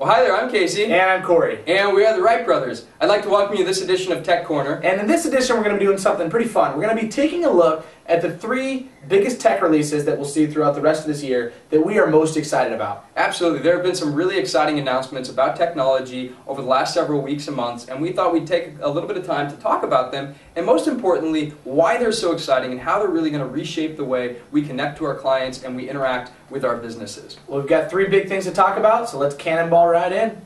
Well, hi there, I'm Casey. And I'm Corey. And we are the Wright Brothers. I'd like to welcome you to this edition of Tech Corner. And in this edition, we're going to be doing something pretty fun. We're going to be taking a look at the 3 biggest tech releases that we'll see throughout the rest of this year that we are most excited about. Absolutely. There have been some really exciting announcements about technology over the last several weeks and months, and we thought we'd take a little bit of time to talk about them, and most importantly, why they're so exciting and how they're really going to reshape the way we connect to our clients and we interact with our businesses. Well, we've got 3 big things to talk about, so let's cannonball right in.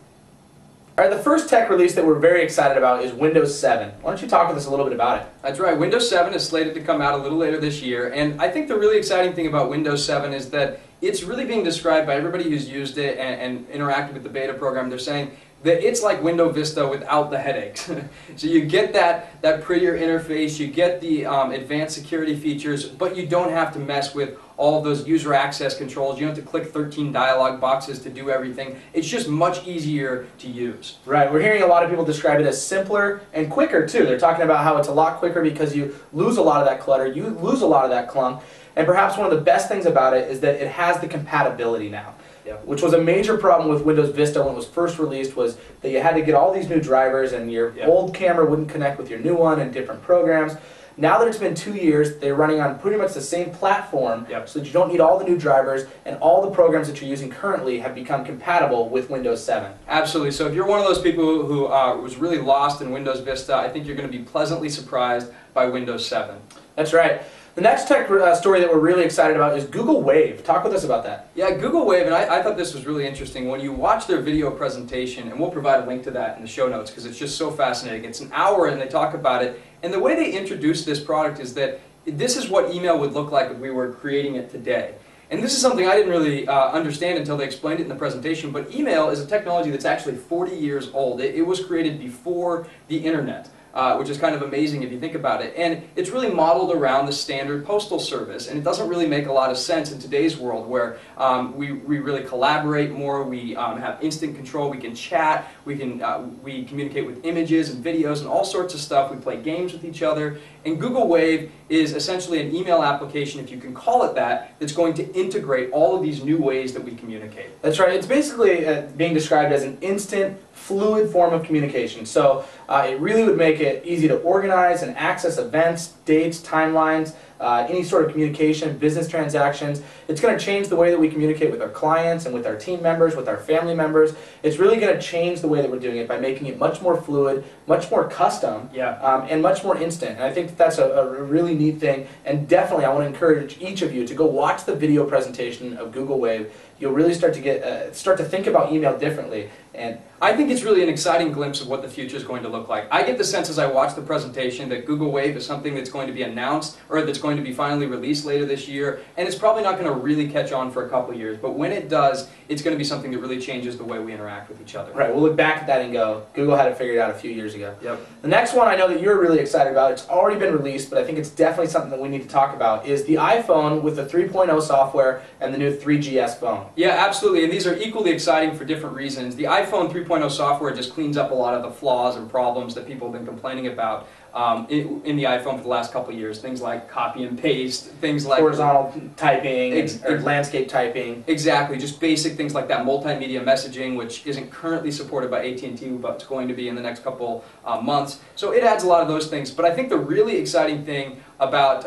All right, the first tech release that we're very excited about is Windows 7. Why don't you talk with us a little bit about it? That's right. Windows 7 is slated to come out a little later this year, and I think the really exciting thing about Windows 7 is that it's really being described by everybody who's used it and interacted with the beta program. They're saying that it's like Windows Vista without the headaches. So you get that prettier interface, you get the advanced security features, but you don't have to mess with all of those user access controls. You don't have to click 13 dialog boxes to do everything. It's just much easier to use. Right, we're hearing a lot of people describe it as simpler and quicker too. They're talking about how it's a lot quicker because you lose a lot of that clutter, you lose a lot of that clunk, and perhaps one of the best things about it is that it has the compatibility now. Which was a major problem with Windows Vista when it was first released, was that you had to get all these new drivers and your old camera wouldn't connect with your new one and different programs. Now that it's been 2 years, they're running on pretty much the same platform, so that you don't need all the new drivers, and all the programs that you're using currently have become compatible with Windows 7. Absolutely. So if you're one of those people who was really lost in Windows Vista, I think you're going to be pleasantly surprised by Windows 7. That's right. The next tech story that we're really excited about is Google Wave. Talk with us about that. Yeah, Google Wave, and I thought this was really interesting. When you watch their video presentation, and we'll provide a link to that in the show notes because it's just so fascinating. It's an hour and they talk about it, and the way they introduce this product is that this is what email would look like if we were creating it today. And this is something I didn't really understand until they explained it in the presentation, but email is a technology that's actually 40 years old. It was created before the internet. Which is kind of amazing if you think about it. And it's really modeled around the standard postal service, and it doesn't really make a lot of sense in today's world where we really collaborate more, we have instant control, we can chat, we communicate with images and videos and all sorts of stuff, we play games with each other. And Google Wave is essentially an email application, if you can call it that, that's going to integrate all of these new ways that we communicate. That's right. It's basically being described as an instant, fluid form of communication. So it really would make it easy to organize and access events, dates, timelines, any sort of communication, business transactions. It's going to change the way that we communicate with our clients and with our team members, with our family members. It's really going to change the way that we're doing it by making it much more fluid, much more custom, and much more instant. And I think that's a really neat thing. And definitely I want to encourage each of you to go watch the video presentation of Google Wave. You'll really start to think about email differently. And I think it's really an exciting glimpse of what the future is going to look like. I get the sense as I watch the presentation that Google Wave is something that's going to be announced, or that's going to be finally released later this year, and it's probably not going to really catch on for a couple of years, but when it does, it's going to be something that really changes the way we interact with each other. Right, we'll look back at that and go, Google had it figured out a few years ago. The next one I know that you're really excited about, it's already been released, but I think it's definitely something that we need to talk about, is the iPhone with the 3.0 software and the new 3GS phone. Yeah, absolutely, and these are equally exciting for different reasons. The iPhone 3.0 software just cleans up a lot of the flaws and problems that people have been complaining about in the iPhone for the last couple of years. Things like copy and paste, things like horizontal typing, or landscape typing. Exactly, just basic things like that. Multimedia messaging, which isn't currently supported by AT&T, but it's going to be in the next couple months. So it adds a lot of those things. But I think the really exciting thing about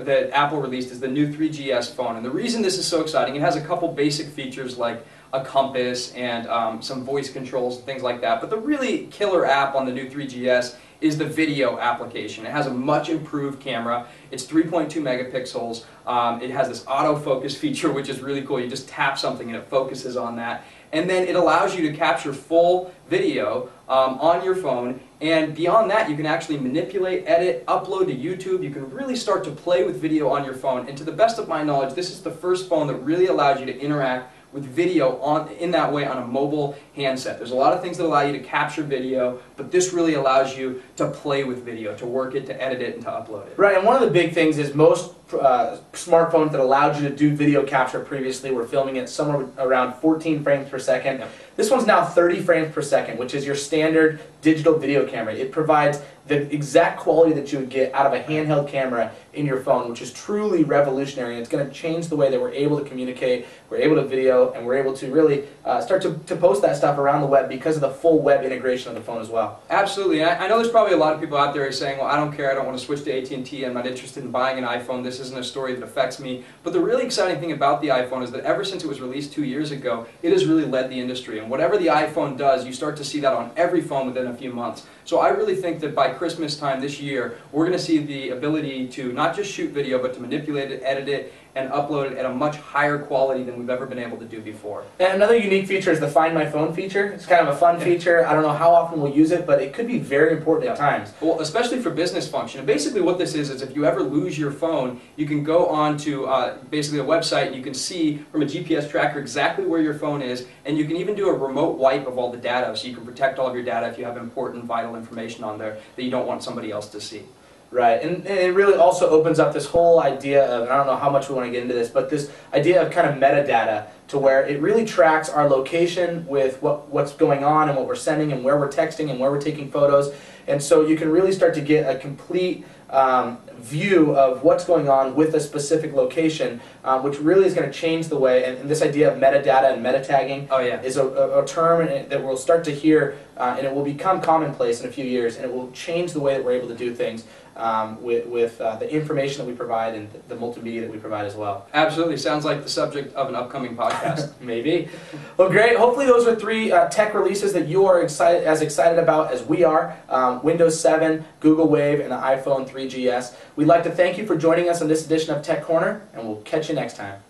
that Apple released is the new 3GS phone. And the reason this is so exciting, it has a couple basic features like a compass and some voice controls and things like that. But the really killer app on the new 3GS is the video application. It has a much improved camera. It's 3.2 megapixels. It has this autofocus feature, which is really cool. You just tap something and it focuses on that. And then it allows you to capture full video on your phone. And beyond that, you can actually manipulate, edit, upload to YouTube. You can really start to play with video on your phone. And to the best of my knowledge, this is the first phone that really allows you to interact with video in that way on a mobile handset. There's a lot of things that allow you to capture video, but this really allows you to play with video, to work it, to edit it, and to upload it. Right, and one of the big things is most smartphones that allowed you to do video capture previously were filming it somewhere around 14 frames per second. This one's now 30 frames per second, which is your standard digital video camera. It provides the exact quality that you would get out of a handheld camera in your phone, which is truly revolutionary, and it's going to change the way that we're able to communicate, we're able to video, and we're able to really start to post that stuff around the web because of the full web integration of the phone as well. Absolutely. I know there's probably a lot of people out there saying, well, I don't care, I don't want to switch to AT&T, I'm not interested in buying an iPhone, this isn't a story that affects me. But the really exciting thing about the iPhone is that ever since it was released 2 years ago, it has really led the industry. And whatever the iPhone does, you start to see that on every phone within a few months. So I really think that by Christmas time this year, we're going to see the ability to not just shoot video, but to manipulate it, edit it, and upload it at a much higher quality than we've ever been able to do before. And another unique feature is the Find My Phone feature. It's kind of a fun feature. I don't know how often we'll use it, but it could be very important at times. Well, especially for business function. And basically what this is if you ever lose your phone, you can go on to basically a website and you can see from a GPS tracker exactly where your phone is, and you can even do a remote wipe of all the data, so you can protect all of your data if you have important, vital information on there that you don't want somebody else to see. Right, and it really also opens up this whole idea of, and I don't know how much we want to get into this, but this idea of kind of metadata, to where it really tracks our location with what's going on and what we're sending and where we're texting and where we're taking photos. And so you can really start to get a complete view of what's going on with a specific location, which really is going to change the way, and this idea of metadata and meta tagging is a term that we'll start to hear, and it will become commonplace in a few years, and it will change the way that we're able to do things with the information that we provide and the multimedia that we provide as well. Absolutely. Sounds like the subject of an upcoming podcast. Maybe. Well, great. Hopefully those are 3 tech releases that you are as excited about as we are. Windows 7, Google Wave, and the iPhone 3GS. We'd like to thank you for joining us on this edition of Tech Corner, and we'll catch you next time.